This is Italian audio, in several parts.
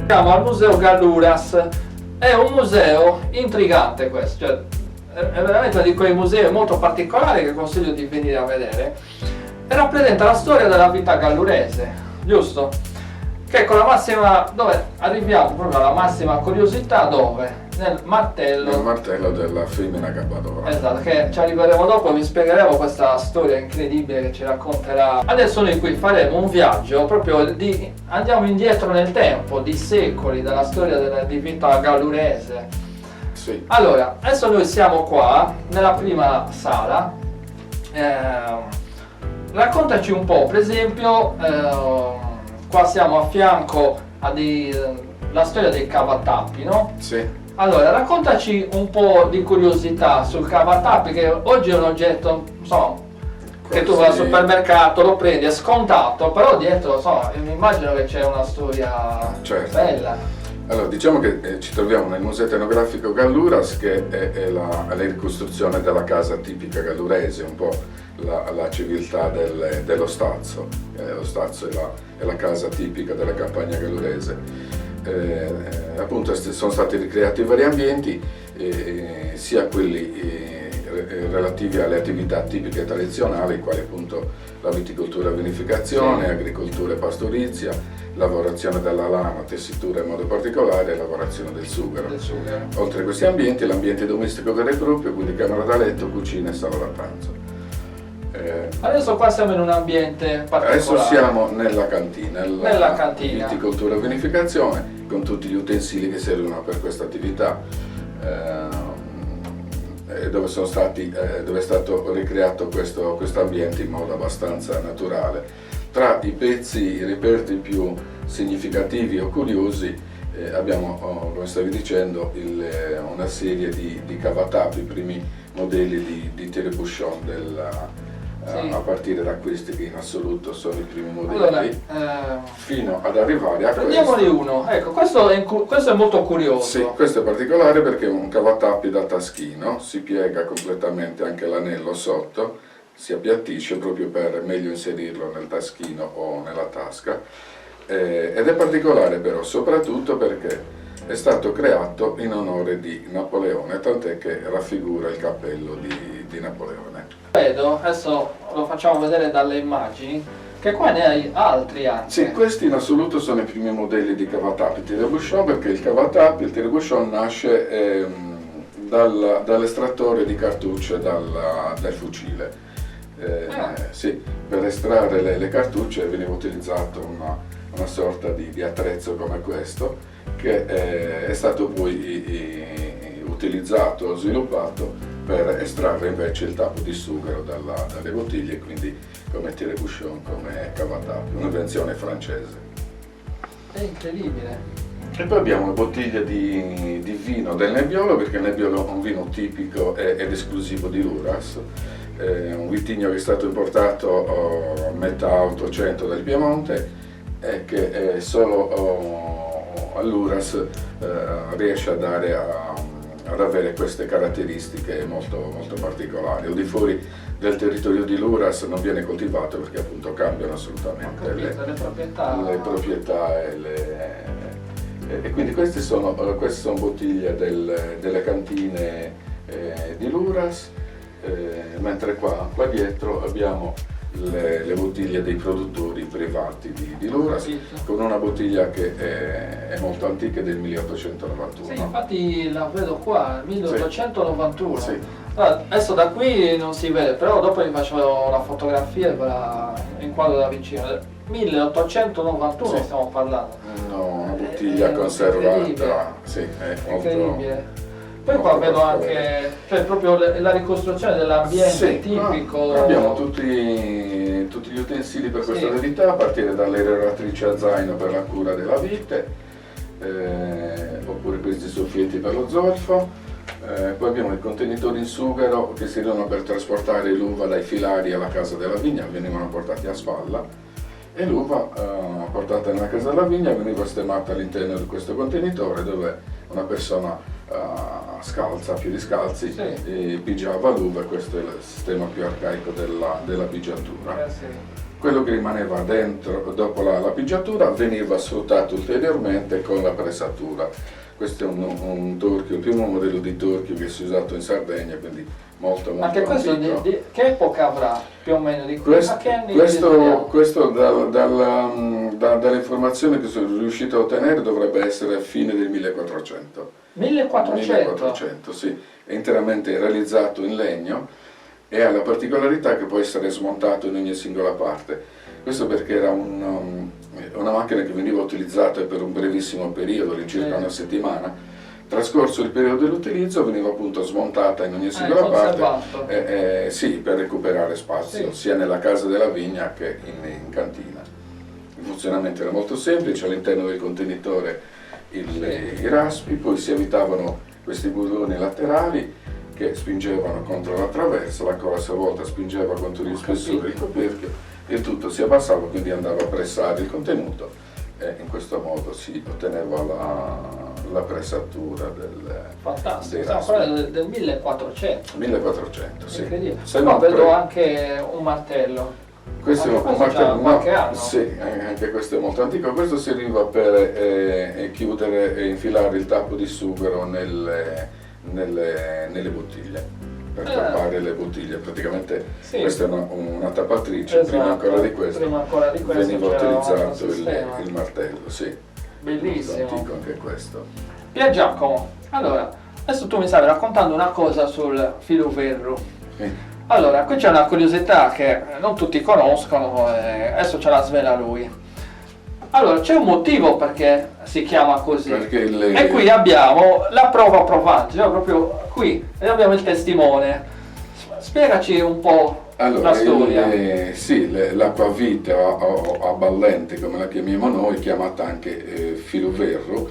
Siamo al Museo Galluras, è un museo intrigante questo, cioè è veramente di quei musei molto particolari che consiglio di venire a vedere, e rappresenta la storia della vita gallurese, giusto? Che con la massima, dove arriviamo proprio alla massima curiosità, dove? Nel martello della femmina Gabardona. Esatto, che ci arriveremo dopo, vi spiegheremo questa storia incredibile che ci racconterà. Adesso noi qui faremo un viaggio proprio andiamo indietro nel tempo, di secoli, della storia di vita gallurese. Sì. Allora, adesso noi siamo qua, nella prima sala. Raccontaci un po', per esempio, qua siamo a fianco la storia dei cavatappi, no? Sì. Allora, raccontaci un po' di curiosità sul cavatappi, che oggi è un oggetto, insomma, che tu vai al supermercato, lo prendi, è scontato, però dietro, insomma, mi immagino che c'è una storia bella. Allora, diciamo che ci troviamo nel Museo Etnografico Galluras, che è la ricostruzione della casa tipica gallurese, un po' la civiltà dello Stazzo. Lo Stazzo è la casa tipica della campagna gallurese. Appunto sono stati ricreati vari ambienti, sia quelli relativi alle attività tipiche tradizionali, quali appunto la viticoltura e vinificazione, sì, agricoltura e pastorizia, lavorazione della lana, tessitura in modo particolare e lavorazione del sughero. Oltre a questi ambienti, l'ambiente domestico vero e proprio, quindi camera da letto, cucina e sala da pranzo. Adesso qua siamo in un ambiente particolare. Adesso siamo nella cantina, viticoltura e vinificazione, con tutti gli utensili che servono per questa attività, dove è stato ricreato questo ambiente in modo abbastanza naturale. Tra i pezzi, i reperti più significativi o curiosi abbiamo, come stavi dicendo, una serie di cavatappi, i primi modelli di tire-bouchon sì, a partire da questi che in assoluto sono i primi modelli, allora, fino ad arrivare a prendiamone uno. Ecco, questo è molto curioso. Sì, questo è particolare perché è un cavatappi da taschino, si piega completamente anche l'anello sotto, si appiattisce proprio per meglio inserirlo nel taschino o nella tasca, ed è particolare però soprattutto perché è stato creato in onore di Napoleone, tant'è che raffigura il cappello di Napoleone. Vedo, adesso lo facciamo vedere dalle immagini, che qua ne hai altri anche. Sì, questi in assoluto sono i primi modelli di cavatappi tire-bouchon, perché il cavatappi, il tire-bouchon, nasce dall'estrattore di cartucce dal fucile. Sì, per estrarre le cartucce veniva utilizzato una sorta di attrezzo come questo, che è stato poi utilizzato, sviluppato per estrarre invece il tappo di sughero dalle bottiglie, quindi come tire-bouchon, come cavatappi, un'invenzione francese. È incredibile. E poi abbiamo una bottiglia di vino del Nebbiolo, perché il Nebbiolo è un vino tipico ed esclusivo di Luras, un vitigno che è stato importato a metà 800 dal Piemonte e che solo all'Uras riesce a dare ad avere queste caratteristiche molto, molto particolari. Al di fuori del territorio di Luras non viene coltivato perché appunto cambiano assolutamente le proprietà e quindi queste sono bottiglie delle cantine di Luras, mentre qua dietro abbiamo le bottiglie dei produttori privati di Luras, con una bottiglia che è molto antica, del 1891. Sì, infatti la vedo qua, 1891. Sì. Allora, adesso da qui non si vede, però dopo vi faccio la fotografia e ve la inquadro da vicino. 1891 sì, stiamo parlando. No, una bottiglia conservata, sì, è molto incredibile. Poi qua vedo anche, cioè, proprio la ricostruzione dell'ambiente, sì, tipico. Abbiamo tutti gli utensili per questa attività, a partire dall'aeratrice a zaino per la cura della vite, oppure questi soffietti per lo zolfo. Poi abbiamo i contenitori in sughero che servivano per trasportare l'uva dai filari alla casa della vigna, venivano portati a spalla, e l'uva portata nella casa della vigna veniva stemata all'interno di questo contenitore, dove una persona scalza, a piedi scalzi, pigiava l'uva, e questo è il sistema più arcaico della pigiatura. Sì. quello che rimaneva dentro dopo la pigiatura veniva sfruttato ulteriormente con la pressatura. Questo è un torchio, il primo modello di torchio che si è usato in Sardegna, quindi molto Anche questo antico. che epoca avrà più o meno di qui? Questo, Ma che anni questo dalle informazioni che sono riuscito a ottenere dovrebbe essere a fine del 1400. 1400? 1400, sì, è interamente realizzato in legno e ha la particolarità che può essere smontato in ogni singola parte. Questo perché era una macchina che veniva utilizzata per un brevissimo periodo, di circa una settimana. Trascorso il periodo dell'utilizzo veniva appunto smontata in ogni singola parte, sì, per recuperare spazio, sia nella casa della vigna che in cantina. Il funzionamento era molto semplice, all'interno del contenitore i raspi, poi si avvitavano questi burroni laterali che spingevano contro la traversa, la colla a sua volta spingeva contro gli spessori del coperchio, il tutto si abbassava, quindi andava a pressare il contenuto e in questo modo si otteneva la pressatura Fantastico, stiamo parlando del 1400. 1400, sì. Incredibile. Però vedo anche un martello. Questo è un martello, qualche anno. Sì, anche questo è molto antico. Questo serviva per chiudere e infilare il tappo di sughero nelle bottiglie, per tappare le bottiglie. Praticamente questa è una tappatrice, esatto. prima ancora di questo veniva utilizzato il martello, sì. Bellissimo. Molto antico anche questo. Pier Giacomo, allora, adesso tu mi stavi raccontando una cosa sul filoferro. Allora, qui c'è una curiosità che non tutti conoscono e adesso ce la svela lui. Allora, c'è un motivo perché si chiama così. E qui abbiamo la prova provante, cioè proprio qui abbiamo il testimone. Spiegaci un po' la storia. Sì, l'acquavite o abballente, come la chiamiamo noi, chiamata anche filoferro.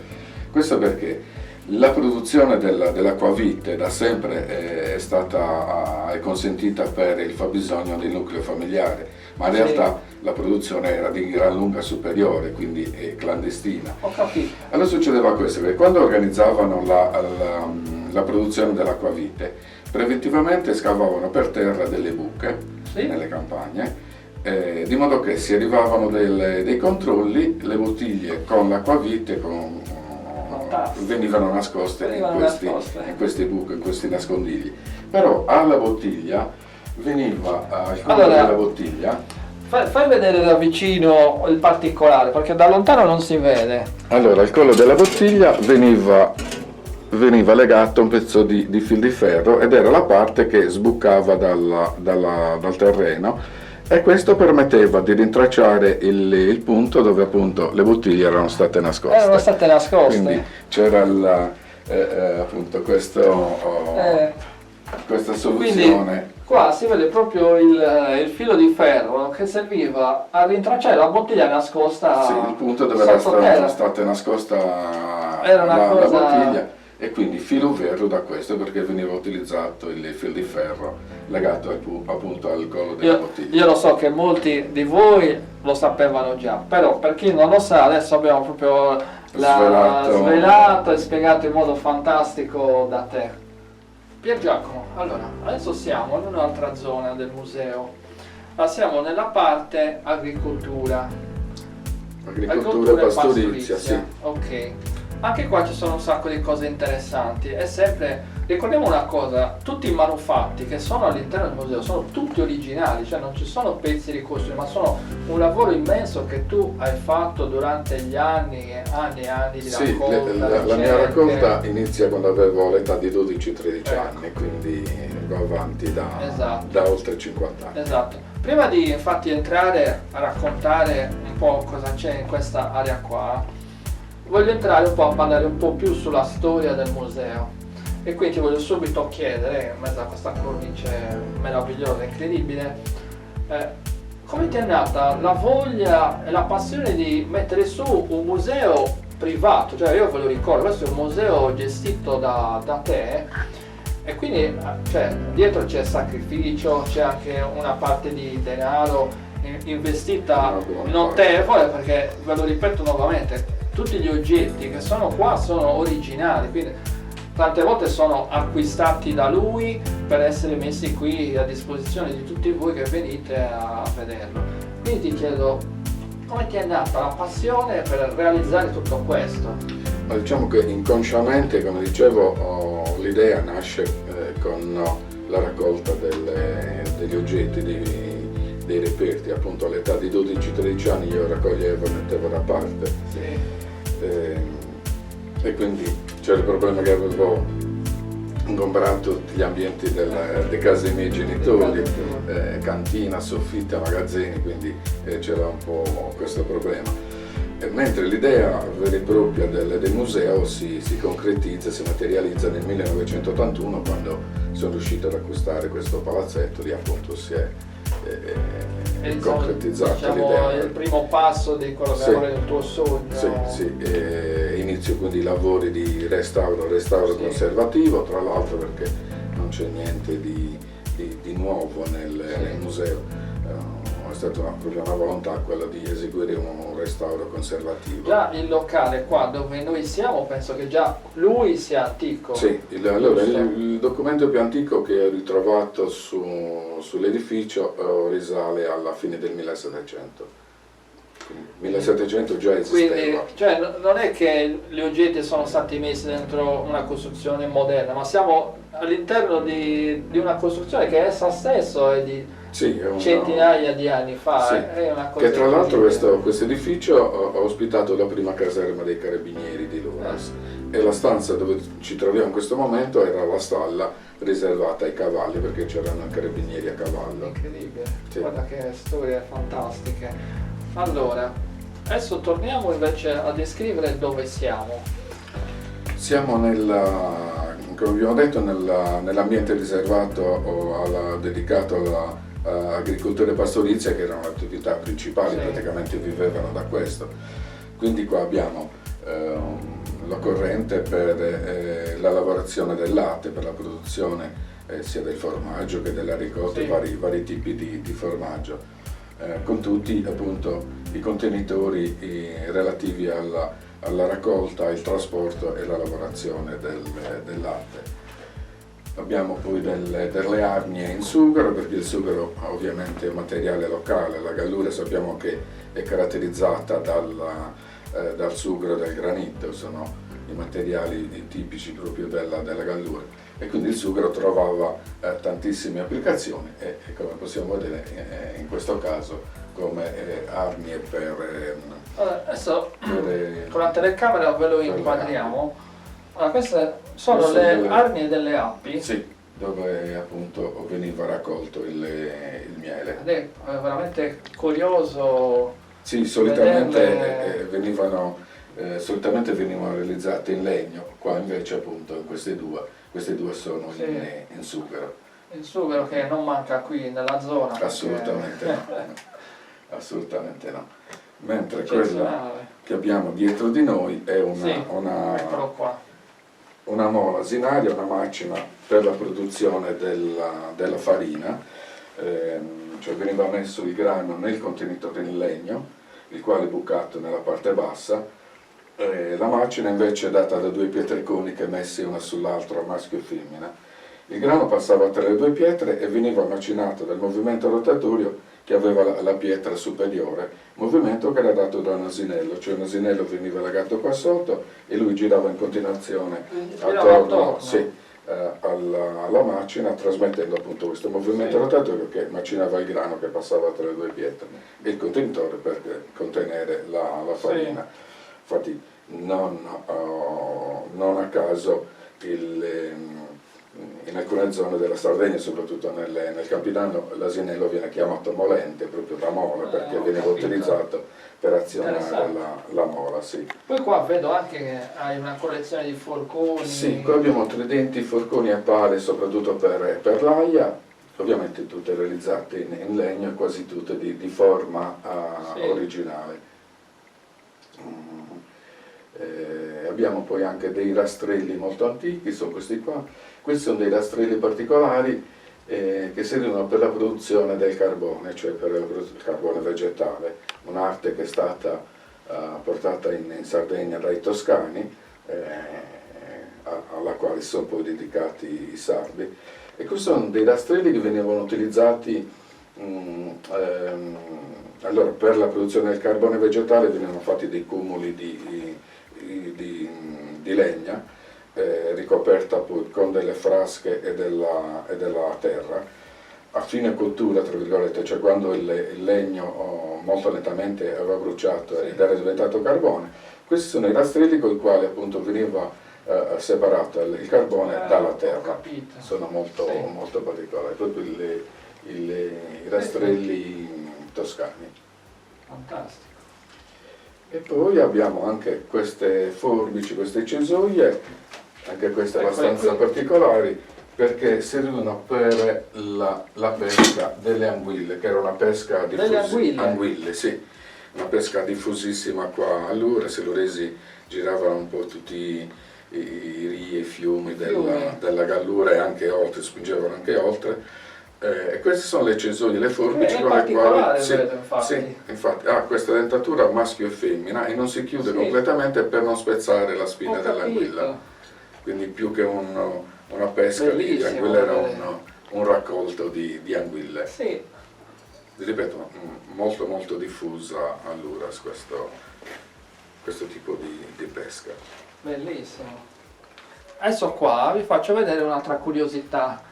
Questo perché la produzione dell'acquavite da sempre è consentita per il fabbisogno del nucleo familiare, ma in realtà la produzione era di gran lunga superiore, quindi è clandestina. Ho capito. Allora succedeva questo, che quando organizzavano la produzione dell'acquavite, preventivamente scavavano per terra delle buche nelle campagne, di modo che si arrivavano dei controlli, le bottiglie con l'acquavite venivano nascoste in queste buche, in questi nascondigli. Però alla bottiglia veniva il collo della bottiglia. Fai vedere da vicino il particolare, perché da lontano non si vede. Allora, il collo della bottiglia veniva legato a un pezzo di fil di ferro ed era la parte che sbucava dal terreno, e questo permetteva di rintracciare il punto dove appunto le bottiglie erano state nascoste. Quindi c'era appunto questa soluzione. Quindi qua si vede proprio il filo di ferro che serviva a rintracciare la bottiglia nascosta. Sì, il punto dove era stata nascosta la bottiglia. E quindi filoferro da questo, perché veniva utilizzato il fil di ferro legato appunto al collo della bottiglia. Io lo so che molti di voi lo sapevano già, però per chi non lo sa adesso abbiamo proprio svelato e spiegato in modo fantastico da te. Pier Giacomo, allora, adesso siamo in un'altra zona del museo, ma siamo nella parte agricoltura e pastorizia, sì. Ok. Anche qua ci sono un sacco di cose interessanti. È sempre, ricordiamo una cosa, tutti i manufatti che sono all'interno del museo sono tutti originali, cioè non ci sono pezzi ricostruiti, ma sono un lavoro immenso che tu hai fatto durante gli anni e anni di raccolta. La mia raccolta inizia quando avevo l'età di 12-13 anni, quindi va avanti da oltre 50 anni. Esatto. Prima di infatti entrare a raccontare un po' cosa c'è in questa area qua, voglio entrare un po' a parlare un po' più sulla storia del museo, e quindi ti voglio subito chiedere, in mezzo a questa cornice meravigliosa, incredibile, come ti è nata la voglia e la passione di mettere su un museo privato? Cioè io ve lo ricordo, questo è un museo gestito da te, e quindi cioè, dietro c'è sacrificio, c'è anche una parte di denaro investita notevole, perché ve lo ripeto nuovamente, tutti gli oggetti che sono qua sono originali, quindi tante volte sono acquistati da lui per essere messi qui a disposizione di tutti voi che venite a vederlo. quindi ti chiedo, come ti è nata la passione per realizzare tutto questo? Ma diciamo che inconsciamente, come dicevo, l'idea nasce con la raccolta degli oggetti, dei reperti. Appunto all'età di 12-13 anni io raccoglievo e mettevo da parte. Sì. E quindi c'era il problema che avevo ingombrato tutti gli ambienti delle case dei miei genitori, cantina, soffitta, magazzini, quindi c'era un po' questo problema. Mentre l'idea vera e propria del museo si concretizza, si materializza nel 1981, quando sono riuscito ad acquistare questo palazzetto. Lì appunto si è concretizzata diciamo, l'idea. il primo passo di quello che era il tuo sogno. Sì, inizio quindi i lavori di restauro conservativo, tra l'altro perché non c'è niente di nuovo nel museo. È stata proprio una volontà quella di eseguire un restauro conservativo. Già il locale qua dove noi siamo, penso che già lui sia antico. Sì, il documento più antico che ho ritrovato sull'edificio risale alla fine del 1700. 1700 già esisteva. Quindi cioè, non è che gli oggetti sono stati messi dentro una costruzione moderna, ma siamo all'interno di una costruzione che essa stessa è di centinaia di anni fa. Sì, è una cosa che tra l'altro incredibile. questo edificio ha ospitato la prima caserma dei carabinieri di Loras e la stanza dove ci troviamo in questo momento era la stalla riservata ai cavalli, perché c'erano i carabinieri a cavallo. Incredibile, Sì. guarda che storie fantastiche. Allora, adesso torniamo invece a descrivere dove siamo. Siamo come abbiamo detto, nell'ambiente riservato dedicato all'agricoltura e pastorizia, che erano le attività principali, Sì. praticamente vivevano da questo. Quindi qua abbiamo la corrente per la lavorazione del latte, per la produzione sia del formaggio che della ricotta, Sì. vari tipi di formaggio, con tutti appunto i contenitori relativi alla raccolta, il trasporto e la lavorazione del latte. Abbiamo poi delle arnie in sughero, perché il sughero ovviamente è un materiale locale. La Gallura sappiamo che è caratterizzata dal sughero e dal granito, sono i materiali tipici proprio della Gallura, e quindi il sughero trovava tantissime applicazioni e come possiamo vedere in questo caso come arnie Allora, adesso con la telecamera ve lo inquadriamo. Allora, queste sono Queste le delle- arnie delle api. Sì, dove appunto veniva raccolto il miele. Ed è veramente curioso. Sì, solitamente Vederle- solitamente venivano realizzate in legno, qua invece appunto queste due sono Sì. in sughero. Il sughero che non manca qui nella zona. perché- Assolutamente no, assolutamente no. Mentre quella Eccezionale. che abbiamo dietro di noi è Sì, eccolo qua. una mola asinaria, una macina per la produzione della farina, cioè veniva messo il grano nel contenitore in legno, il quale è bucato nella parte bassa. La macina invece è data da due pietre coniche messe una sull'altra, maschio e femmina. Il grano passava tra le due pietre e veniva macinato dal movimento rotatorio che aveva la pietra superiore, movimento che era dato da un asinello, cioè un asinello veniva legato qua sotto e lui girava in continuazione attorno. Sì, alla macina, trasmettendo appunto questo movimento rotatorio che macinava il grano che passava tra le due pietre e il contenitore per contenere la farina. Infatti non a caso in alcune zone della Sardegna, soprattutto nel Campidano, l'asinello viene chiamato molente proprio da mola, perché veniva utilizzato per azionare la mola. Sì. Poi qua vedo anche che hai una collezione di forconi. Sì, qua abbiamo tridenti, forconi e pale, soprattutto per l'aia, ovviamente tutte realizzate in legno e quasi tutte di forma originale. Abbiamo poi anche dei rastrelli molto antichi, sono questi qua. Questi sono dei rastrelli particolari che servono per la produzione del carbone, cioè per il carbone vegetale, un'arte che è stata portata in Sardegna dai toscani, alla quale sono poi dedicati i sardi. E questi sono dei rastrelli che venivano utilizzati Allora, per la produzione del carbone vegetale venivano fatti dei cumuli di legna, ricoperta poi con delle frasche e della terra, a fine cottura, tra virgolette, cioè quando il legno molto lentamente aveva bruciato ed era diventato carbone. Questi sono i rastrelli con i quali appunto veniva separato il carbone dalla terra. Sono molto, molto particolari, proprio i rastrelli toscani. Fantastico. E poi abbiamo anche queste forbici, queste cesoie, anche queste abbastanza particolari, perché servivano per la pesca delle anguille, che era una pesca diffusissima. Anguille, sì, una pesca diffusissima qua all'Ures. L'Uresi giravano un po' tutti i rii e i fiumi della Gallura e anche oltre, spingevano anche oltre. E queste sono le cesoie, le forbici con le quali infatti ha questa dentatura maschio e femmina e non si chiude completamente per non spezzare la spina dell'anguilla. Quindi più che una pesca di anguille era un raccolto di anguille. Sì. Ripeto, molto molto diffusa all'Uras questo tipo di pesca. Bellissimo. Adesso qua vi faccio vedere un'altra curiosità.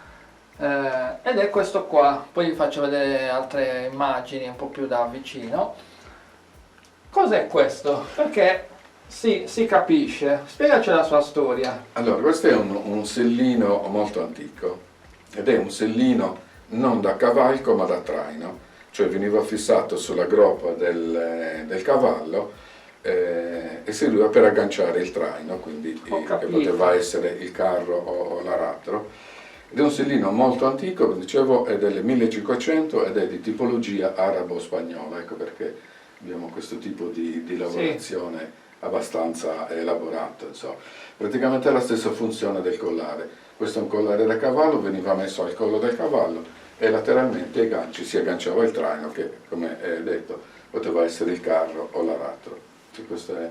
Ed è questo qua, poi vi faccio vedere altre immagini un po' più da vicino. Cos'è questo? Perché si capisce, spiegaci la sua storia. Allora, questo è un sellino molto antico ed è un sellino non da cavalco ma da traino, cioè veniva fissato sulla groppa del cavallo e serviva per agganciare il traino, quindi che poteva essere il carro o l'aratro. Ed è un sellino molto antico, come dicevo, è del 1500 ed è di tipologia arabo-spagnola, ecco perché abbiamo questo tipo di lavorazione abbastanza elaborato. Insomma. Praticamente è la stessa funzione del collare. Questo è un collare da cavallo, veniva messo al collo del cavallo e lateralmente ai ganci si agganciava il traino che, come detto, poteva essere il carro o l'aratro. Questo è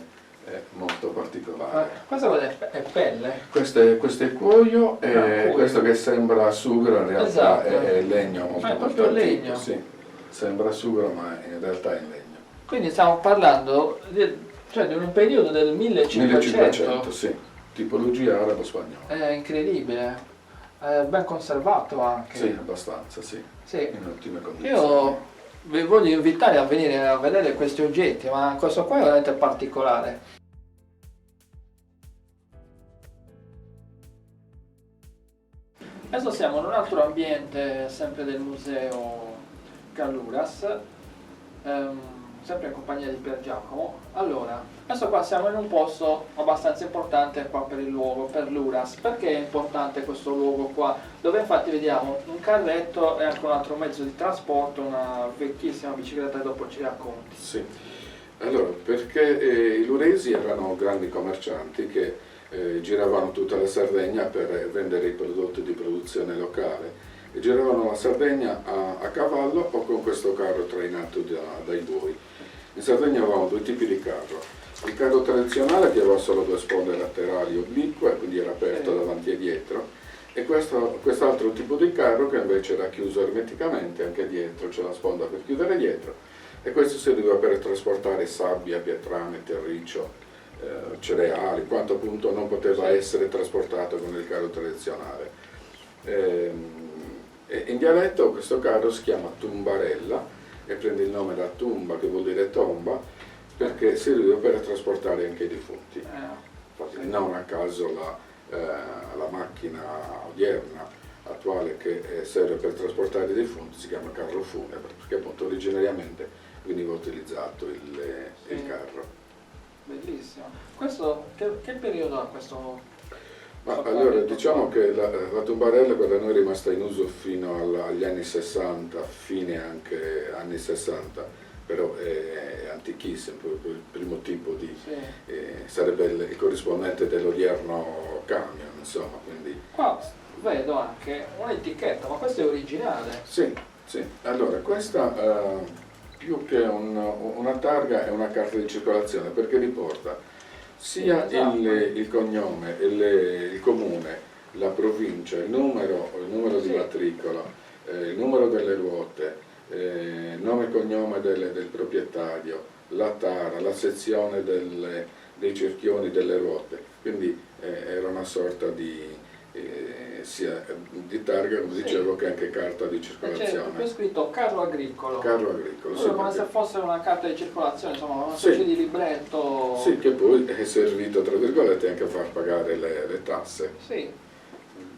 molto particolare. Questo è pelle? Questo è cuoio e questo che sembra sughero in realtà è legno molto antico. Legno. Sì, sembra sughero ma in realtà è legno. Quindi stiamo parlando di un periodo del 1500. Sì, tipologia arabo-spagnola. È incredibile, è ben conservato anche. Sì, abbastanza, sì. In ottime condizioni. Io vi voglio invitare a venire a vedere questi oggetti, ma questo qua è veramente particolare. Adesso siamo in un altro ambiente, sempre del museo Galluras, sempre in compagnia di Pier Giacomo. Allora, adesso qua siamo in un posto abbastanza importante qua per il luogo, per l'Uras. Perché è importante questo luogo qua? Dove infatti vediamo un carretto e anche un altro mezzo di trasporto, una vecchissima bicicletta, e dopo ci racconti. Sì, allora perché i luresi erano grandi commercianti che giravano tutta la Sardegna per vendere i prodotti di produzione locale e giravano la Sardegna a cavallo o con questo carro trainato dai buoi. In Sardegna avevamo due tipi di carro: il carro tradizionale che aveva solo due sponde laterali oblique, quindi era aperto davanti e dietro, e quest'altro tipo di carro che invece era chiuso ermeticamente anche dietro, c'è la sponda per chiudere dietro, e questo serviva per trasportare sabbia, pietrame, terriccio, cereali, quanto appunto non poteva essere trasportato con il carro tradizionale. In dialetto questo carro si chiama tumbarella e prende il nome da tumba, che vuol dire tomba, perché serviva per trasportare anche i defunti. Infatti non a caso la macchina odierna attuale che serve per trasportare i defunti si chiama carro funebre, perché appunto originariamente veniva utilizzato il carro. Bellissimo. Questo, che periodo ha questo? Allora, diciamo che la tumbarella per noi è rimasta in uso fino agli anni 60, fine anche anni 60, però è antichissimo, il primo tipo sarebbe il corrispondente dell'odierno camion, insomma, quindi... Qua vedo anche un'etichetta, ma questa è originale? Sì. Allora, questa più che una targa è una carta di circolazione, perché riporta sia il cognome, il comune, la provincia, il numero di matricola, il numero delle ruote, nome e cognome del proprietario, la tara, la sezione dei cerchioni delle ruote, quindi era una sorta sia di targa, come dicevo, che anche carta di circolazione. C'è scritto carro agricolo. Carro agricolo, sì, Come se fosse una carta di circolazione, insomma, una specie di libretto. Sì, che poi è servito, tra virgolette, anche a far pagare le tasse. Sì.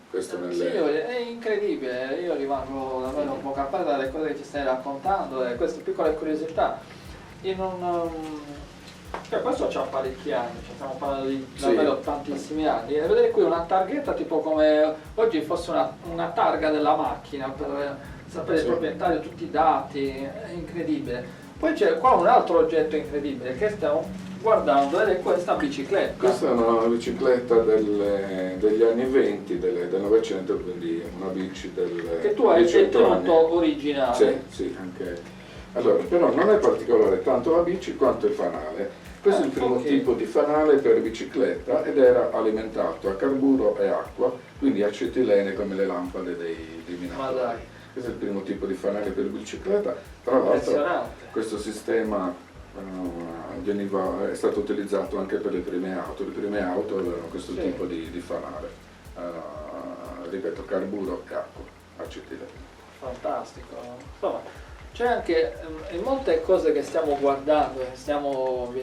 Questo È incredibile, io rimango davvero un po' capace dalle cose che ci stai raccontando e queste piccole curiosità. Cioè, questo c'ha parecchi anni, cioè stiamo parlando di davvero tantissimi anni, e vedere qui una targhetta tipo come oggi fosse una targa della macchina per sapere il proprietario, tutti i dati, è incredibile. Poi c'è qua un altro oggetto incredibile che stiamo guardando ed è questa bicicletta. Questa è una bicicletta degli anni 20, del Novecento, quindi una bici del che tu hai tenuto originale. Sì, anche. Allora, però non è particolare tanto la bici quanto il fanale. Questo è il primo tipo di fanale per bicicletta ed era alimentato a carburo e acqua, quindi acetilene come le lampade dei minatori. Questo è il primo tipo di fanale per bicicletta. Tra l'altro questo sistema è stato utilizzato anche per le prime auto. Le prime auto avevano questo tipo di fanale, ripeto, carburo e acqua, acetilene. Fantastico. Insomma, c'è anche in molte cose che stiamo guardando e stiamo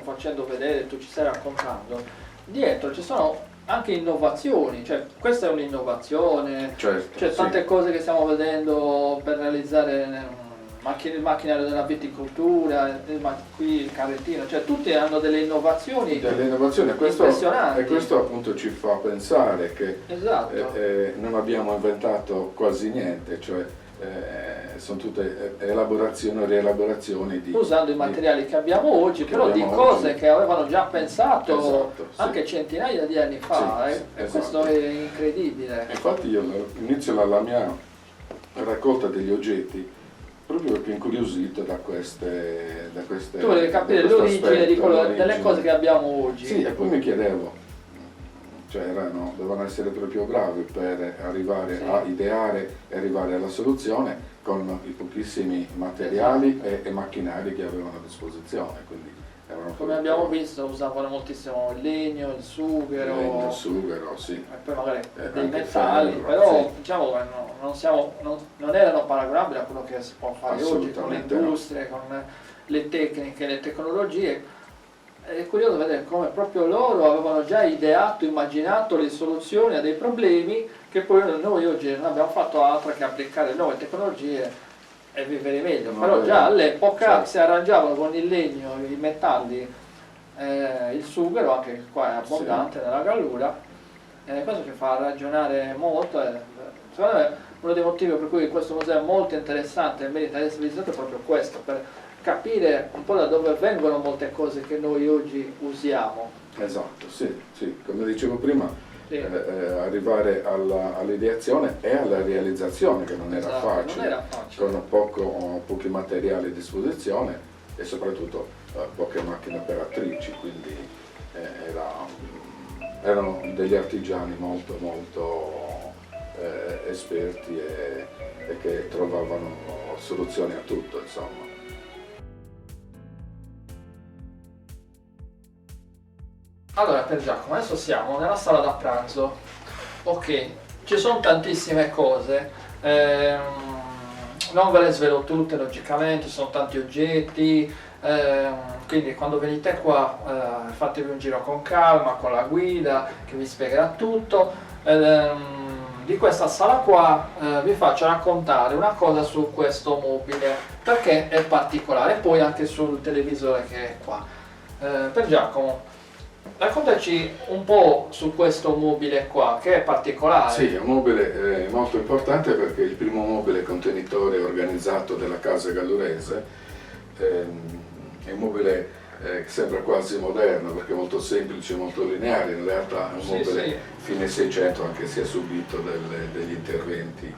facendo vedere, tu ci stai raccontando, dietro ci sono anche innovazioni, cioè questa è un'innovazione, c'è tante cose che stiamo vedendo per realizzare il macchinario della viticoltura, qui il carrettino, cioè tutti hanno delle innovazioni impressionanti. E questo appunto ci fa pensare che esatto. Non abbiamo inventato quasi niente, cioè sono tutte elaborazioni o rielaborazioni usando i materiali che abbiamo oggi, però di cose che avevano già pensato anche centinaia di anni fa, e questo è incredibile. Infatti io inizio la mia raccolta degli oggetti proprio perché incuriosito da queste tu volevi capire l'origine delle cose che abbiamo oggi. Sì, e poi mi chiedevo, cioè dovevano essere proprio bravi per arrivare a ideare e arrivare alla soluzione con i pochissimi materiali e macchinari che avevano a disposizione. Quindi come abbiamo visto usavano moltissimo il legno, il sughero, sì. E poi magari dei metalli, però diciamo non erano paragonabili a quello che si può fare oggi con le industrie, con le tecniche, le tecnologie. È curioso vedere come proprio loro avevano già ideato, immaginato le soluzioni a dei problemi che poi noi oggi non abbiamo fatto altro che applicare nuove tecnologie e vivere meglio. Però già all'epoca si arrangiavano con il legno, i metalli, il sughero, anche qua è abbondante nella Gallura, questo ci fa ragionare molto. Secondo me uno dei motivi per cui questo museo è molto interessante e merita di essere visitato è proprio questo, per capire un po' da dove vengono molte cose che noi oggi usiamo. Esatto, sì, come dicevo prima, arrivare all'ideazione e alla realizzazione, che non era facile, con pochi materiali a disposizione e soprattutto poche macchine operatrici, quindi erano degli artigiani molto esperti e che trovavano soluzioni a tutto, insomma. Allora, per Giacomo, adesso siamo nella sala da pranzo. Ok, ci sono tantissime cose, non ve le svelo tutte logicamente, ci sono tanti oggetti, quindi quando venite qua fatevi un giro con calma, con la guida che vi spiegherà tutto. Di questa sala qua vi faccio raccontare una cosa su questo mobile, perché è particolare, e poi anche sul televisore che è qua. Per Giacomo, raccontaci un po' su questo mobile qua, che è particolare. Sì, è un mobile molto importante perché è il primo mobile contenitore organizzato della casa gallurese. È un mobile che sembra quasi moderno perché è molto semplice, molto lineare, in realtà è un mobile fine 600, anche se ha subito degli interventi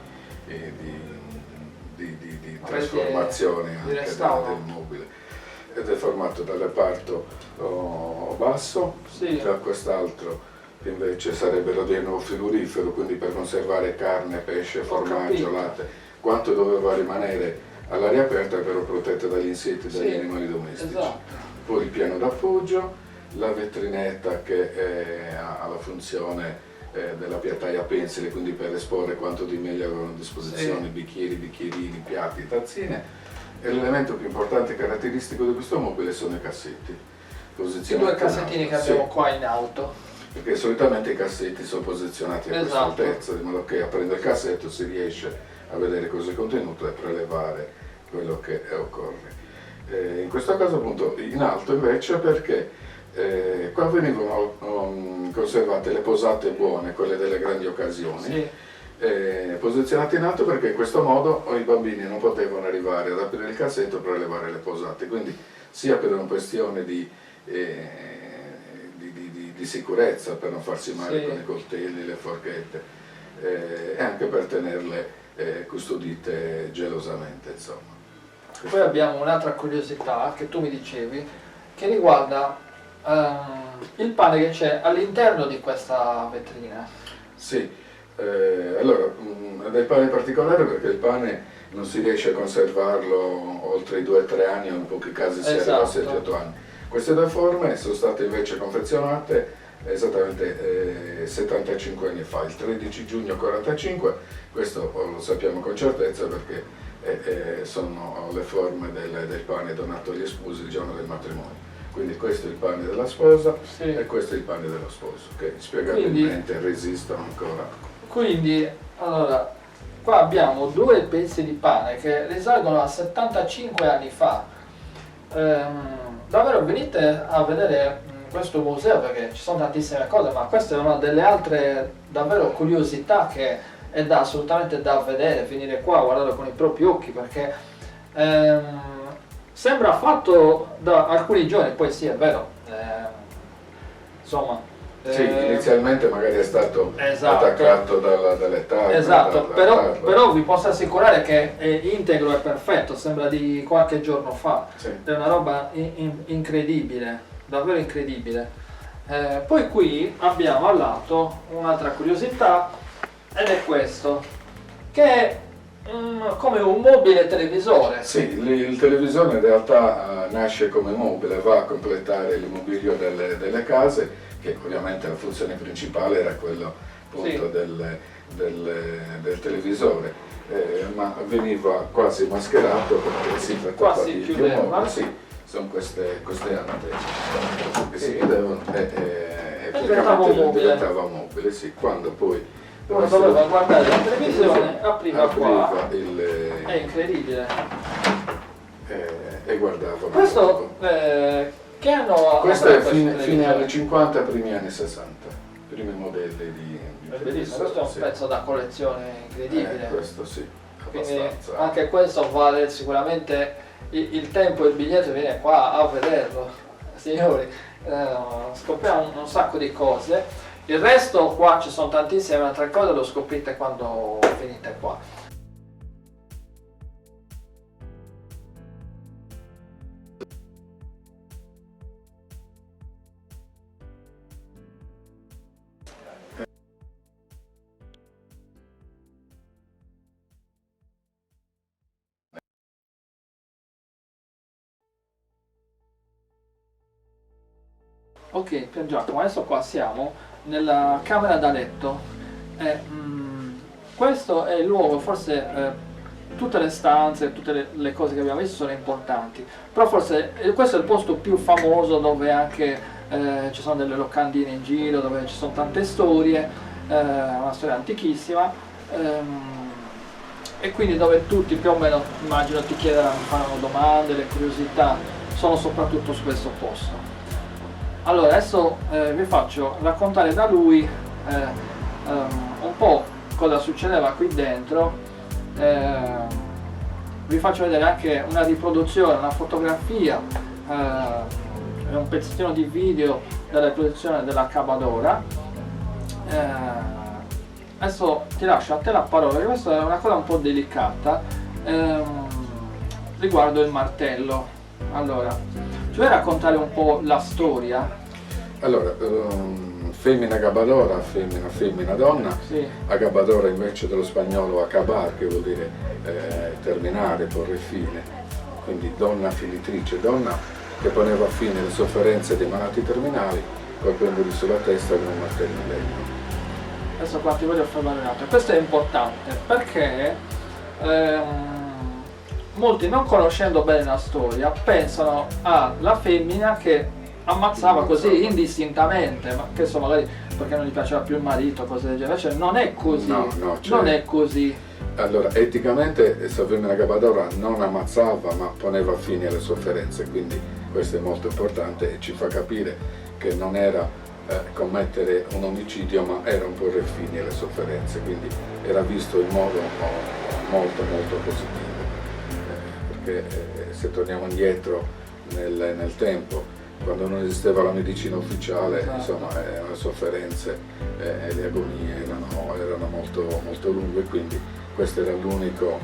di trasformazione anche del mobile. Ed è formato dal reparto basso, da quest'altro che invece sarebbero di nuovo frigorifero, quindi per conservare carne, pesce, formaggio, latte, quanto doveva rimanere all'aria aperta però protetta dagli insetti e dagli Sì, animali domestici. esatto. Poi il piano d'appoggio, la vetrinetta che ha la funzione della piattaia pensile, quindi per esporre quanto di meglio avevano a disposizione, Sì. bicchieri, bicchierini, piatti, tazzine. E l'elemento più importante e caratteristico di questo mobile sono i cassetti. I Posizionati due cassettini in che alto. abbiamo Sì, qua in alto. perché solitamente i cassetti sono posizionati a questa Esatto. altezza, di modo che aprendo il cassetto si riesce a vedere cosa è contenuto e prelevare quello che occorre. In questo caso appunto in alto invece perché qua venivano conservate le posate buone, quelle delle grandi occasioni, Sì. posizionate in alto perché in questo modo i bambini non potevano arrivare ad aprire il cassetto per prelevare le posate, quindi sia per una questione di sicurezza, per non farsi male Sì. con i coltelli, le forchette, e anche per tenerle custodite gelosamente, insomma. Poi abbiamo un'altra curiosità che tu mi dicevi, che riguarda il pane che c'è all'interno di questa vetrina. Sì, allora, del pane particolare perché il pane non si riesce a conservarlo oltre i 2-3 anni, o in pochi casi si arriva a Esatto. 7-8 anni. Queste due forme sono state invece confezionate esattamente 75 anni fa, il 13 giugno 45, questo lo sappiamo con certezza perché sono le forme del pane donato agli sposi il giorno del matrimonio. Quindi questo è il pane della sposa Sì. e questo è il pane dello sposo, che spiegabilmente resistono ancora. Quindi, allora, qua abbiamo due pezzi di pane che risalgono a 75 anni fa. Davvero venite a vedere questo museo perché ci sono tantissime cose, ma questa è una delle altre davvero curiosità che è assolutamente da vedere, venire qua a guardarlo con i propri occhi perché sembra fatto da alcuni giorni, poi sì è vero, insomma. Sì, inizialmente magari è stato Esatto. attaccato dalle tarme. Esatto, però vi posso assicurare che è integro e perfetto, sembra di qualche giorno fa, Sì. è una roba incredibile, davvero incredibile. Poi qui abbiamo al lato un'altra curiosità ed è questo, che è come un mobile televisore. Sì, il televisore in realtà nasce come mobile, va a completare l'immobilio delle case, che ovviamente la funzione principale era quello appunto Sì. del televisore, ma veniva quasi mascherato perché si Qua trattava si di un chiudeva. mobile. Sì, sono queste ante che si chiudevano e diventava un mobile. diventava mobile, sì, quando poi Uno doveva guardare la televisione, apriva qua, il, è incredibile. e guardava. Questo che anno Questo è avrà fine televisore? anni 50, primi anni 60, primi modelli di È bellissimo, questo è un sì. pezzo da collezione incredibile. Questo sì, Quindi abbastanza. anche questo vale sicuramente il tempo e il biglietto, viene qua a vederlo. Signori, scopriamo un sacco di cose. Il resto qua ci sono tantissime altre cose, lo scoprite quando finite qua. Ok, Pier Giacomo, adesso qua siamo nella camera da letto. Questo è il luogo, forse tutte le stanze, tutte le cose che abbiamo visto sono importanti, però forse questo è il posto più famoso dove anche ci sono delle locandine in giro, dove ci sono tante storie, una storia antichissima, e quindi dove tutti più o meno, immagino, ti chiederanno, faranno domande, le curiosità sono soprattutto su questo posto. Allora, adesso vi faccio raccontare da lui un po' cosa succedeva qui dentro. Vi faccio vedere anche una riproduzione, una fotografia, un pezzettino di video della riproduzione della Cabadora. Adesso ti lascio a te la parola, perché questa è una cosa un po' delicata riguardo il martello. Allora, ci vuoi raccontare un po' la storia? Allora, femmina gabadora, femmina donna, Sì. agabadora invece dello spagnolo acabar, che vuol dire terminare, porre fine, quindi donna finitrice, donna che poneva fine alle sofferenze dei malati terminali colpendoli sulla testa con un martello in legno. Adesso qua ti voglio fermare un attimo. Questo è importante perché molti, non conoscendo bene la storia, pensano alla femmina che ammazzava così indistintamente, ma che so, magari perché non gli piaceva più il marito, cose del genere. Cioè, non è così. No, Non è così. Allora, eticamente questa femmina gabadora non ammazzava, ma poneva fine alle sofferenze, quindi questo è molto importante e ci fa capire che non era commettere un omicidio, ma era un porre fine alle sofferenze, quindi era visto in modo molto positivo, perché se torniamo indietro nel tempo, quando non esisteva la medicina ufficiale, Esatto. insomma, le sofferenze e le agonie erano molto lunghe, quindi questa era l'unica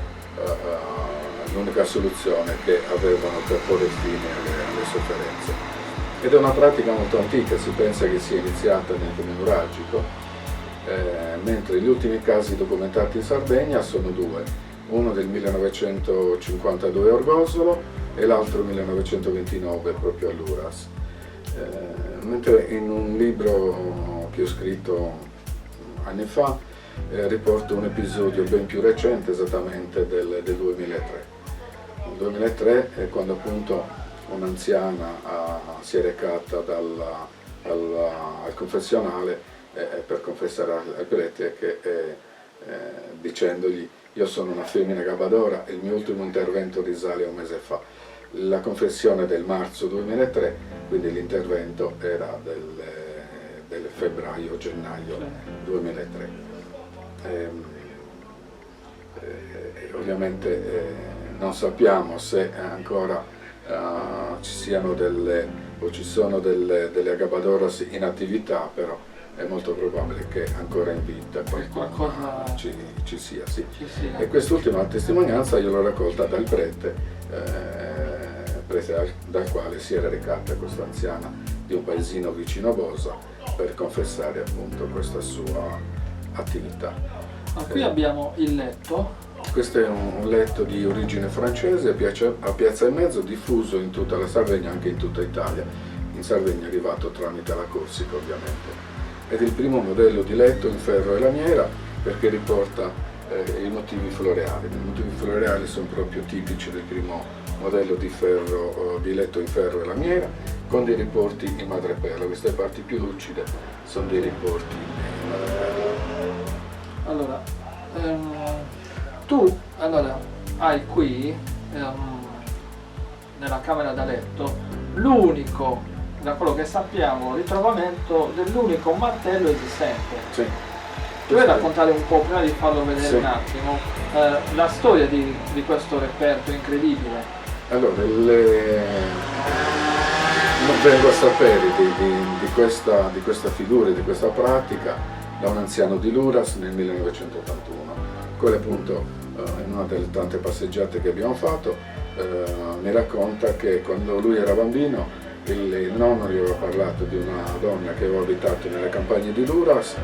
soluzione che avevano per porre fine alle sofferenze. Ed è una pratica molto antica, si pensa che sia iniziata nel nuragico, mentre gli ultimi casi documentati in Sardegna sono due, uno del 1952 a Orgosolo e l'altro 1929 proprio all'Uras. Mentre in un libro che ho scritto anni fa riporto un episodio ben più recente, esattamente del 2003. Nel 2003 è quando appunto un'anziana si è recata al confessionale per confessare al prete dicendogli: io sono una femmina gabadora e il mio ultimo intervento risale a un mese fa. La confessione del marzo 2003, quindi l'intervento era del febbraio-gennaio 2003. Ovviamente non sappiamo se ancora ci sono delle agabadoras in attività, però è molto probabile che ancora in vita qualcuno ci sia, sì. E quest'ultima testimonianza io l'ho raccolta dal prete dal quale si era recata questa anziana di un paesino vicino a Bosa per confessare appunto questa sua attività. Ma qui abbiamo il letto. Questo è un letto di origine francese a Piazza e Mezzo, diffuso in tutta la Sardegna, anche in tutta Italia. In Sardegna è arrivato tramite la Corsica, ovviamente. Ed è il primo modello di letto in ferro e lamiera perché riporta i motivi floreali. I motivi floreali sono proprio tipici del primo modello di letto in ferro e lamiera, con dei riporti in madreperla. Queste parti più lucide sono dei riporti in madreperla. Allora, tu hai qui nella camera da letto l'unico, da quello che sappiamo, ritrovamento dell'unico martello esistente. Sì. Ti vuoi raccontare un po', prima di farlo vedere Sì. un attimo, la storia di questo reperto incredibile? Allora, non vengo a sapere di questa figura, di questa pratica da un anziano di Luras nel 1981. Quello appunto, in una delle tante passeggiate che abbiamo fatto, mi racconta che quando lui era bambino il nonno gli aveva parlato di una donna che aveva abitato nelle campagne di Luras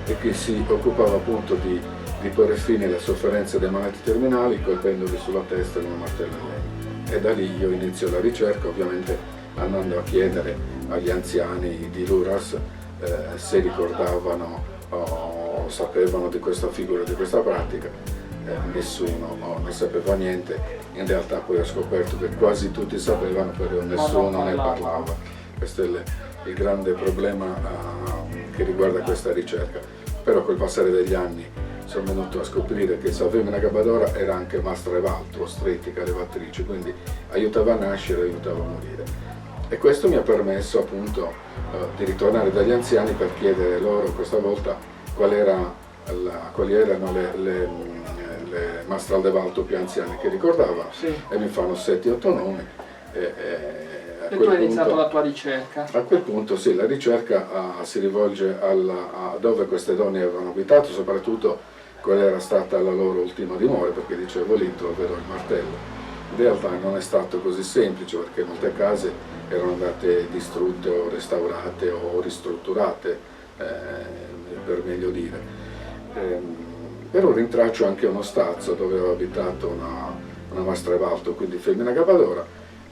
e che si occupava appunto di porre fine alle sofferenze dei malati terminali colpendoli sulla testa con un martello in legno. E da lì io inizio la ricerca, ovviamente andando a chiedere agli anziani di Luras se ricordavano o sapevano di questa figura, di questa pratica. Nessuno ne sapeva niente. In realtà poi ho scoperto che quasi tutti sapevano, però nessuno ne parlava. Questo è il grande problema che riguarda questa ricerca. Però col passare degli anni sono venuto a scoprire che la femmina gabadora era anche mastra evaltro, ostetrica, levatrice, quindi aiutava a nascere, aiutava a morire. E questo mi ha permesso appunto di ritornare dagli anziani per chiedere loro questa volta quali erano le mastral d'evalto più anziane che ricordava, Sì. e mi fanno 7-8 nomi. E tu hai iniziato la tua ricerca. A quel punto sì, la ricerca si rivolge a dove queste donne avevano abitato, soprattutto qual era stata la loro ultima dimora, perché dicevo lì troverò il martello. In realtà non è stato così semplice, perché molte case erano andate distrutte o restaurate o ristrutturate, per meglio dire. Però rintraccio anche uno stazzo dove aveva abitato una mastrevalto, quindi femmina capadora,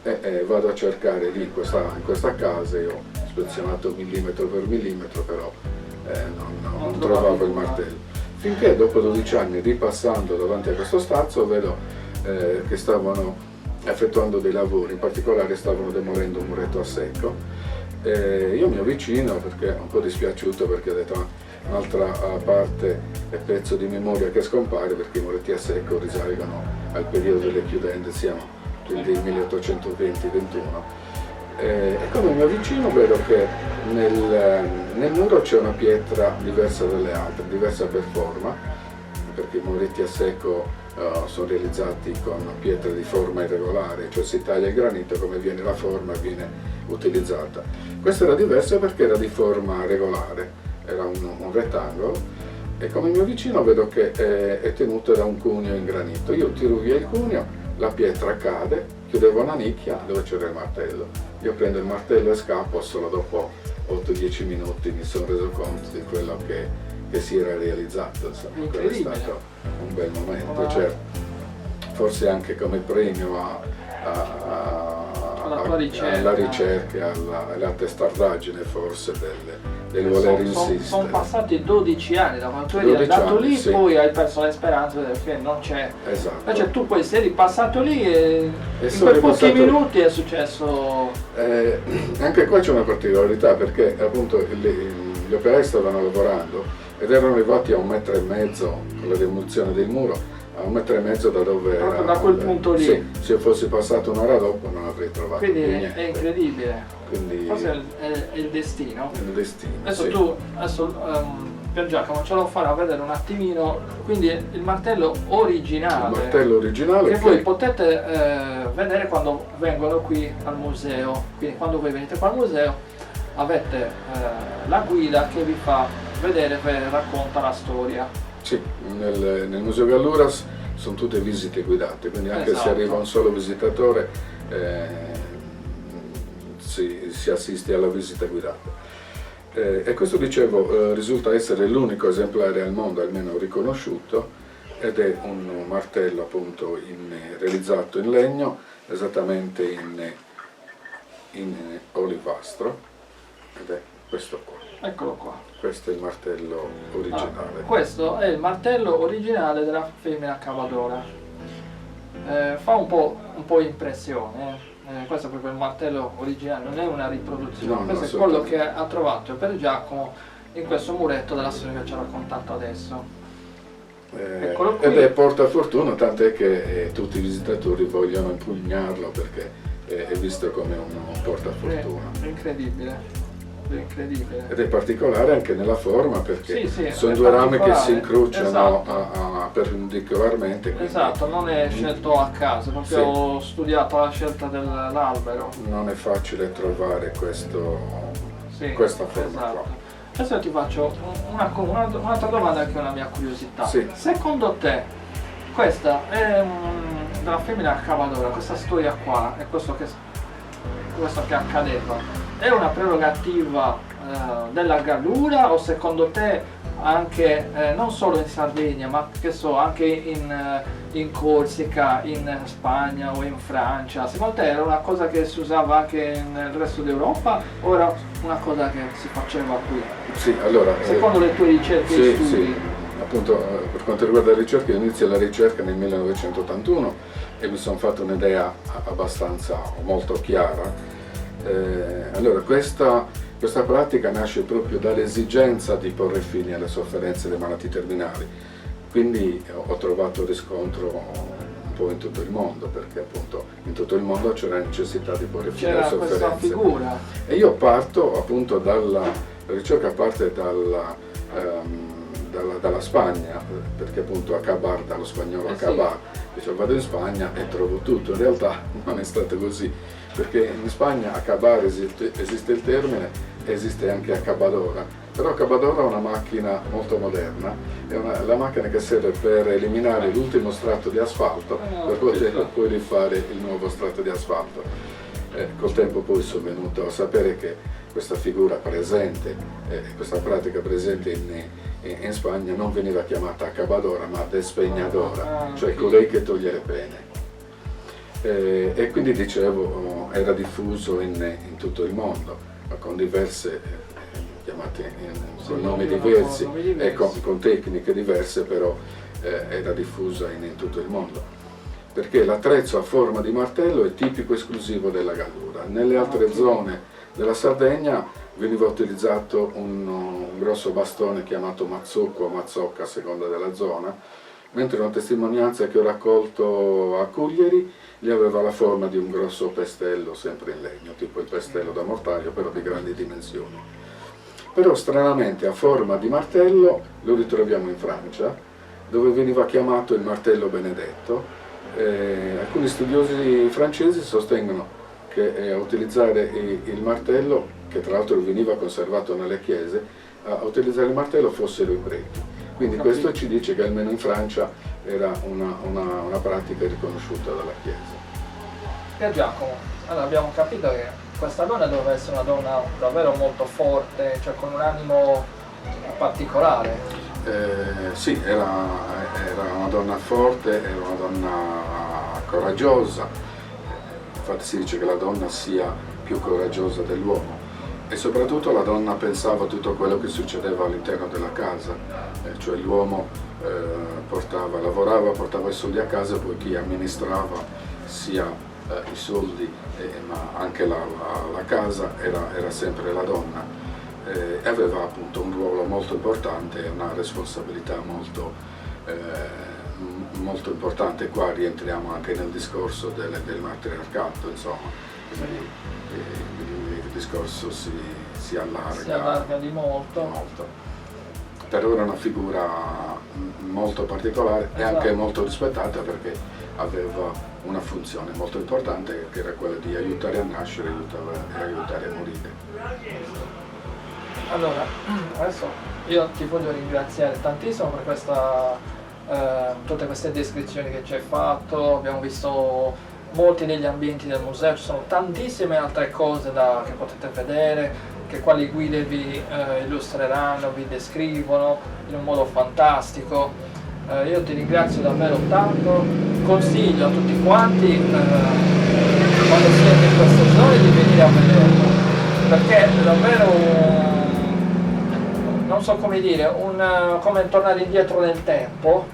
e vado a cercare lì in questa casa. Io ho ispezionato millimetro per millimetro, però non trovavo il martello. Finché dopo 12 anni, ripassando davanti a questo stazzo, vedo che stavano effettuando dei lavori, in particolare stavano demolendo un muretto a secco. Io mi avvicino perché è un po' dispiaciuto, perché ho detto un'altra parte e pezzo di memoria che scompare, perché i muretti a secco risalgono al periodo delle chiudende, siamo quindi 1820-21. E come mi avvicino vedo che nel muro c'è una pietra diversa dalle altre, diversa per forma, perché i muretti a secco sono realizzati con pietre di forma irregolare, cioè si taglia il granito, come viene la forma viene utilizzata. Questa era diversa perché era di forma regolare, era un rettangolo, e come mi avvicino vedo che è tenuto da un cuneo in granito. Io tiro via il cuneo, la pietra cade, chiudevo una nicchia dove c'era il martello. Io prendo il martello e scappo. Solo dopo 8-10 minuti mi sono reso conto di quello che si era realizzato. Insomma, quello è stato un bel momento, certo. Forse anche come premio alla ricerca, alla testardaggine forse del voler insistere. Sono passati 12 anni da quando tu eri andato lì, sì. Poi hai perso le speranze perché non c'è. Esatto. Invece tu poi sei ripassato lì e in quei pochi minuti è successo. Anche qua c'è una particolarità, perché appunto gli operai stavano lavorando ed erano arrivati a 1,5 metri con la demolizione del muro, a 1,5 metri da dove proprio era. Da quel punto lì. Sì, se io fossi passato un'ora dopo non avrei trovato quindi più niente. È incredibile. Quindi forse è il destino. È il destino. Adesso sì. tu, Pier Giacomo, ce lo farà vedere un attimino, quindi il martello originale. Il martello originale che voi potete vedere quando vengono qui al museo. Quindi quando voi venite qua al museo avete la guida che vi fa vedere, racconta la storia. Sì, nel Museo Galluras sono tutte visite guidate, quindi anche se arriva un solo visitatore si assiste alla visita guidata. E questo, dicevo, risulta essere l'unico esemplare al mondo, almeno riconosciuto, ed è un martello appunto realizzato in legno, esattamente in olivastro, ed è questo qua. Eccolo qua. Questo è il martello originale. Questo è il martello originale della femmina cavadora. Fa un po' impressione. Questo è proprio il martello originale, non è una riproduzione. Questo è quello che ha trovato Pier Giacomo in questo muretto della storia che ci ha raccontato adesso. Ed è portafortuna, tant'è che tutti i visitatori vogliono impugnarlo perché è visto come un portafortuna. È incredibile. Incredibile. Ed è particolare anche nella forma, perché sì, sono due rami che si incrociano, esatto, perpendicolarmente. Esatto, non è scelto a caso, proprio studiato la scelta dell'albero. Non è facile trovare questa forma, esatto, qua. Adesso ti faccio un'altra domanda che è una mia curiosità. Sì. Secondo te questa è della femmina cavadora, questa storia qua, è questo che accadeva, è una prerogativa della Gallura, o secondo te anche non solo in Sardegna, ma che so, anche in Corsica, in Spagna o in Francia, secondo te era una cosa che si usava anche nel resto d'Europa o era una cosa che si faceva qui? Sì, allora, secondo le tue ricerche e studi? Sì, appunto, per quanto riguarda la ricerca, io inizio la ricerca nel 1981 e mi sono fatto un'idea abbastanza molto chiara. Allora, questa pratica nasce proprio dall'esigenza di porre fine alle sofferenze delle malattie terminali, quindi ho trovato riscontro un po' in tutto il mondo, perché appunto in tutto il mondo c'era necessità di porre fine alle sofferenze. C'era questa figura. E io parto appunto la ricerca parte dalla Spagna, perché appunto acabar, dallo spagnolo acabar, dicevo vado in Spagna e trovo tutto. In realtà non è stato così, perché in Spagna acabar esiste il termine esiste anche a Cabadora, però Cabadora è una macchina molto moderna, è la macchina che serve per eliminare l'ultimo strato di asfalto per poter poi rifare il nuovo strato di asfalto. Col tempo poi sono venuto a sapere che questa figura presente, questa pratica presente in Spagna non veniva chiamata acabadora ma despegnadora, cioè colei che toglie le pene. E quindi dicevo era diffuso in tutto il mondo, con diverse, chiamate con nomi diversi e con tecniche diverse, però era diffusa in tutto il mondo. Perché l'attrezzo a forma di martello è tipico esclusivo della Gallura. Nelle altre zone della Sardegna veniva utilizzato un grosso bastone chiamato mazzocco o mazzocca a seconda della zona, mentre una testimonianza che ho raccolto a Cuglieri gli aveva la forma di un grosso pestello sempre in legno, tipo il pestello da mortaio, però di grandi dimensioni. Però stranamente a forma di martello lo ritroviamo in Francia, dove veniva chiamato il martello benedetto. Alcuni studiosi francesi sostengono che a utilizzare il martello, che tra l'altro veniva conservato nelle chiese, a utilizzare il martello fossero i preti. Quindi questo ci dice che almeno in Francia era una pratica riconosciuta dalla Chiesa. Pier Giacomo, allora abbiamo capito che questa donna doveva essere una donna davvero molto forte, cioè con un animo particolare. Sì, era una donna forte, era una donna coraggiosa, infatti si dice che la donna sia più coraggiosa dell'uomo e soprattutto la donna pensava a tutto quello che succedeva all'interno della casa, cioè l'uomo lavorava, portava i soldi a casa e poi chi amministrava sia i soldi ma anche la casa era sempre la donna. E aveva appunto un ruolo molto importante e una responsabilità molto importante. Qua rientriamo anche nel discorso del matriarcato, insomma, quindi il discorso si allarga di molto. Però era una figura molto particolare e anche molto rispettata perché aveva una funzione molto importante che era quella di aiutare a nascere e aiutare a morire. Allora, adesso io ti voglio ringraziare tantissimo per tutte queste descrizioni che ci hai fatto. Abbiamo visto molti degli ambienti del museo, ci sono tantissime altre cose che potete vedere, che qua le guide vi illustreranno, vi descrivono in un modo fantastico. Io ti ringrazio davvero tanto, consiglio a tutti quanti quando siete in queste zone di venire a vederlo, perché è davvero non so come dire, come tornare indietro nel tempo,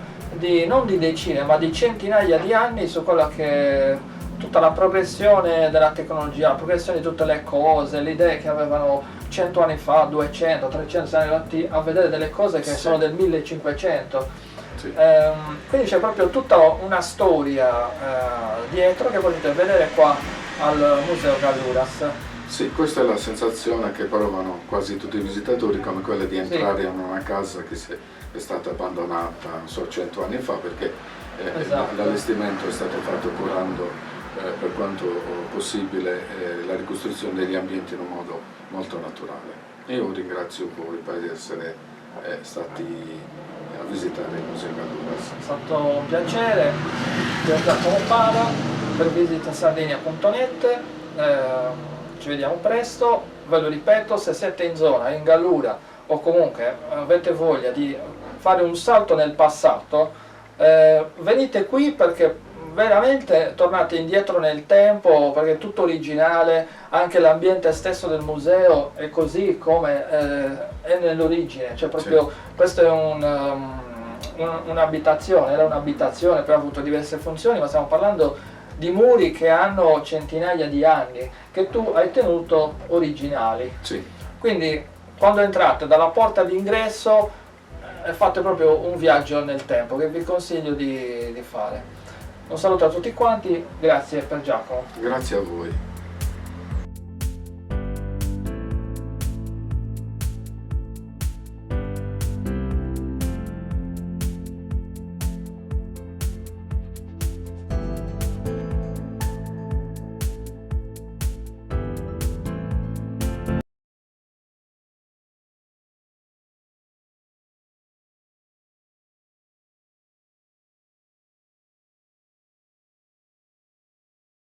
non di decine ma di centinaia di anni su quella che è tutta la progressione della tecnologia, la progressione di tutte le cose, le idee che avevano 100 anni fa, 200, 300 anni avanti, a vedere delle cose che sono del 1500. Sì. Quindi c'è proprio tutta una storia dietro che potete vedere qua al Museo Galluras. Sì, questa è la sensazione che provano quasi tutti i visitatori, come quella di entrare in una casa che è stata abbandonata, non so, 100 anni fa, perché esatto. L'allestimento è stato fatto curando per quanto possibile la ricostruzione degli ambienti in un modo molto naturale. Io ringrazio voi per essere stati a visitare il Museo Galluras. È stato un piacere, Pier Giacomo Pada per visitasardegna.net. Ci vediamo presto, ve lo ripeto, se siete in zona, in Gallura o comunque avete voglia di fare un salto nel passato, venite qui perché veramente tornate indietro nel tempo, perché è tutto originale, anche l'ambiente stesso del museo è così come è nell'origine, cioè proprio sì. Questo è un'abitazione, era un'abitazione, poi ha avuto diverse funzioni, ma stiamo parlando di muri che hanno centinaia di anni, che tu hai tenuto originali. Sì. Quindi quando entrate dalla porta d'ingresso fate proprio un viaggio nel tempo che vi consiglio di fare. Un saluto a tutti quanti, grazie per Giacomo. Grazie a voi.